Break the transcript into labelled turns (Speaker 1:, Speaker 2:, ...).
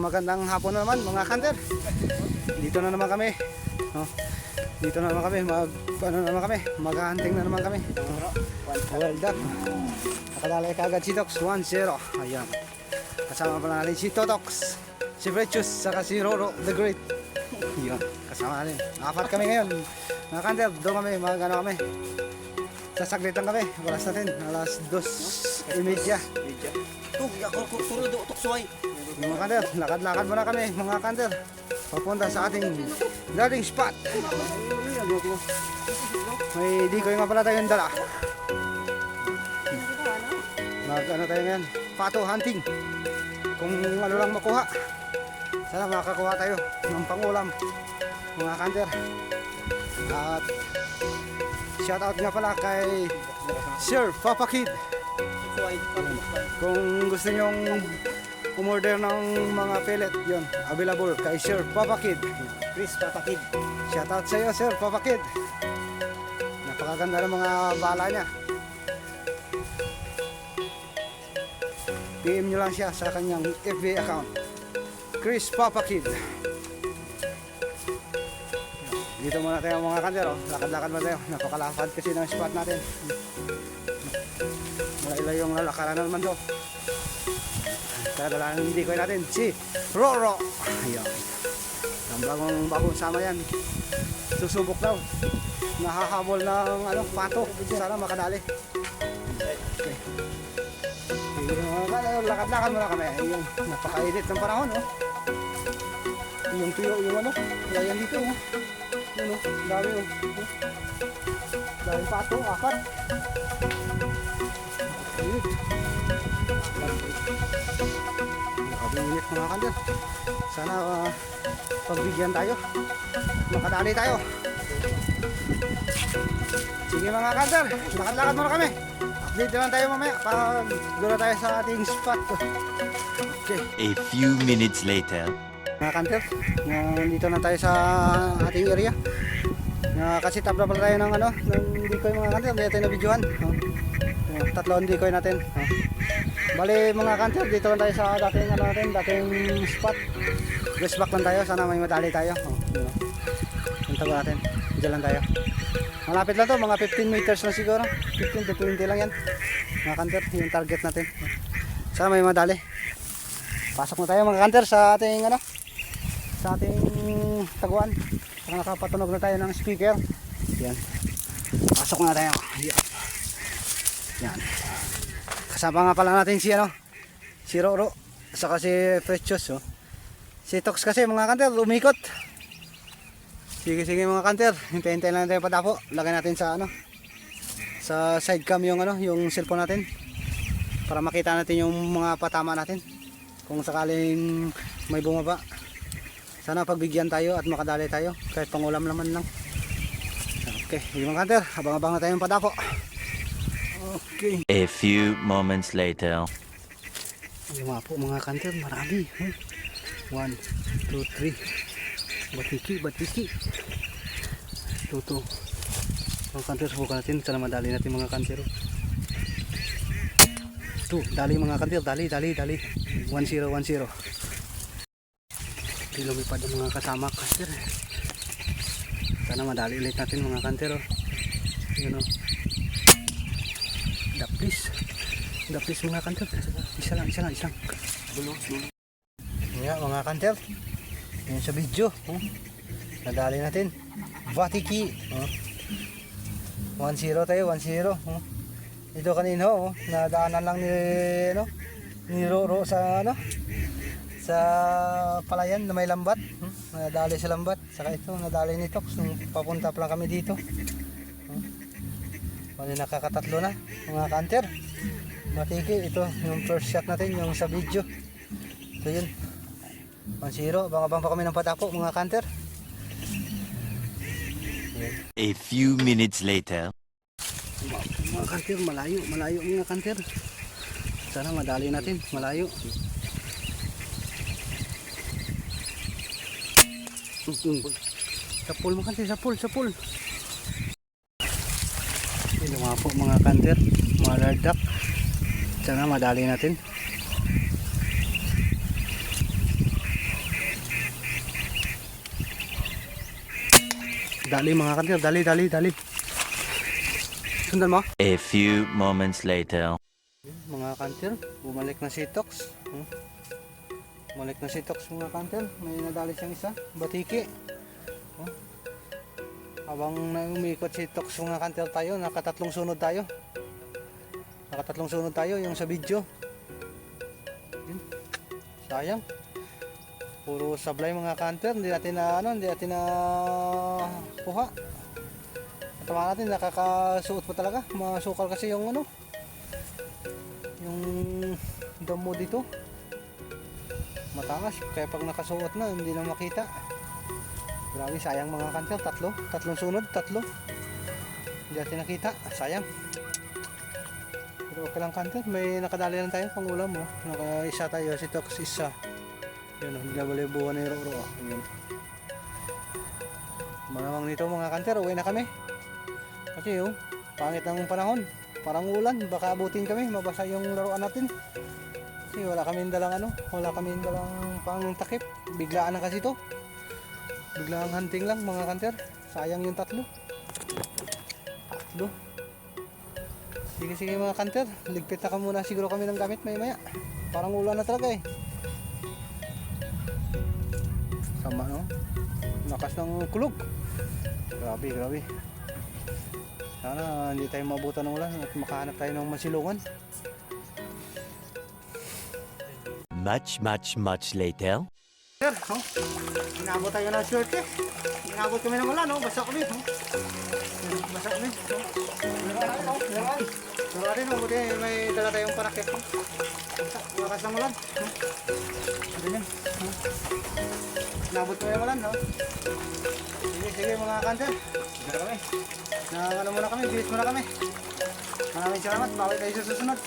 Speaker 1: magandang hapon na naman mga kanter. Dito na naman kami. Dito na naman kami. Maghahunting na naman kami. Well done. Nakadalay kagad si Tox 1-0. Ayan. Kasama pala natin si Totox, si Precious, saka si Roro the Great. Ayan. Kasama natin. Apat kami ngayon. Mga kanter, doon kami. Magano kami. Sasaglit lang kami. Oras natin. Alas 2:30. Mga kanter, lakad-lakad muna kami mga kanter, papunta sa ating dating spot. May decoy nga pala tayong dala. Ano tayo ngayon? Pato hunting. Kung ano lang makuha, sana makakuha tayo ng pangulam mga kanter. At shoutout nga pala kay Sir Papa Kid. Kung gusto nyong umorder ng mga pellet, yun, available kay Sir Papa Kid.
Speaker 2: Chris Papa Kid.
Speaker 1: Shoutout sa iyo Sir Papa Kid. Napakaganda ng mga bala niya. PM nyo lang siya sa kanyang FB account, Chris Papa Kid. Dito muna tayo mga kanter. Lakad-lakad muna tayo. Napakalapad kasi ng spot natin. Malayo yung lalakaran naman to. Kadalaan hindi ko natin si Roro. Ayan. Ang bagong sama yan. Susubok daw. Nahahabol ng pato. Sana makadali. Okay. Lakad-lakad muna kami. Yung napakainit ng panahon. Yung tuyo, yung yan dito. Yun, dami. Daming pato, apat. Init. Nakabinit mga kanter. Sana pagbigyan tayo. Makadali tayo. Sige mga kanter, lakad-lakad muna kami. Update lang tayo mamaya pag gula tayo sa ating spot. Okay.
Speaker 3: A few minutes later.
Speaker 1: Mga kanter, nandito na tayo sa ating area. Nakasitab na pala tayo ng decoy mga kanter. Dito tayo na videohan. Tatlong decoy natin. Bali mga kanter, dito lang tayo sa dating spot. Guess back lang tayo, sana may madali tayo. Yung tago natin, dyan lang tayo. Malapit lang to, mga 15 meters na siguro. 15 to 20 lang yan mga kanter, yung target natin. Sana may madali. Pasok na tayo mga kanter sa ating taguan. Saka nakapatunog na tayo ng speaker. Yan. Pasok na tayo. Yan. Kasama nga pala natin si Roro, saka si Precious. Si Tox kasi mga kanter umikot. Sige mga kanter, hintayin lang tayo padapo. Lagay natin sa side cam yung cellphone natin para makita natin yung mga patama natin kung sakaling may bumaba. Sana pagbigyan tayo at makadali tayo kahit pangulam naman lang. Okay, mga kanter, abang-abang na tayong padapo. Okay.
Speaker 3: A few moments later.
Speaker 1: Lima po mga kanter, marami. 1, 2, 3. Batiki. Tuto. Mga kanter, subukan natin. Sana madali natin mga kanter. Ito, dali mga kanter. Dali. 1-0. Hindi lumipad ang mga kasama kanter. Sana madali ulit natin mga kanter. Yun o. Daplis mga kanter. Isa lang. Nga mga kanter, yun sa video, nadali natin Batiki. 1-0 tayo, 1-0. Ito kanino, nadaanan lang ni Roro sa palayan na may lambat. Nadali sa lambat. Saka ito nadali ni Tox nung papunta pa lang kami dito. Bali nakakatatlo na mga kanter. Batiki, ito yung first shot natin, yung sa video. Ito yun, 1-0. Abang-abang pa kami ng padapo mga kanter.
Speaker 3: A few minutes later.
Speaker 1: Mga kanter, malayo mga kanter. Sana madali natin, malayo. Sapul mga kanter, sapul. Ito mga po mga kanter, mga lardak. Sana madali natin. Dali mga kanter, dali. Sundan mo?
Speaker 3: A few moments later.
Speaker 1: Mga kanter, bumalik na si Tox. Bumalik na si Tox mga kanter. May nadali siyang isa, batiki. Habang umikot si Tox mga kanter tayo, nakatatlong sunod tayo. Yung sa video. Yun. Sayang. Puro sablay mga kanter, hindi natin na kuha. Tama natin, nakakasuot pa talaga. Masukal kasi yung yung damo dito. Mataas, kaya pag nakasuot na, hindi na makita. Grabe, sayang mga kanter, tatlong sunod. Hindi natin nakita, sayang. Pero okay lang kanter, may nakadali lang tayo pang ulam. Naka-isa tayo, si Tox isa. Yun, nagbalibuhan ni Roro. Yun. Malamang nito mga kanter, uwi na kami. Kasi pangit ng panahon. Parang ulan, baka abutin kami, mabasa yung laruan natin. Kasi wala kaming dalang pang takip. Biglaan na kasi to. Biglaan hunting lang mga kanter. Sayang yung tatlo. Sige mga kanter, ligpit na ka muna siguro kami ng gamit maya. Parang ulan na talaga eh. Sama lakas ng kulog. Grabe. Sana hindi tayo mabutan ng ulan at makahanap tayo ng masilungan.
Speaker 3: Much later.
Speaker 1: Sir, inabot tayo ng short eh. Inabot kami ng ulan, basa kami. Basa kami. Pero rin, buti may dala tayong parakit. Lakas ng ulan. Ano yan? Inabot kami ng ulan. Sige mga kanter. Dala kami. Bilis muna kami. Maraming salamat. Bawal tayo sa susunod.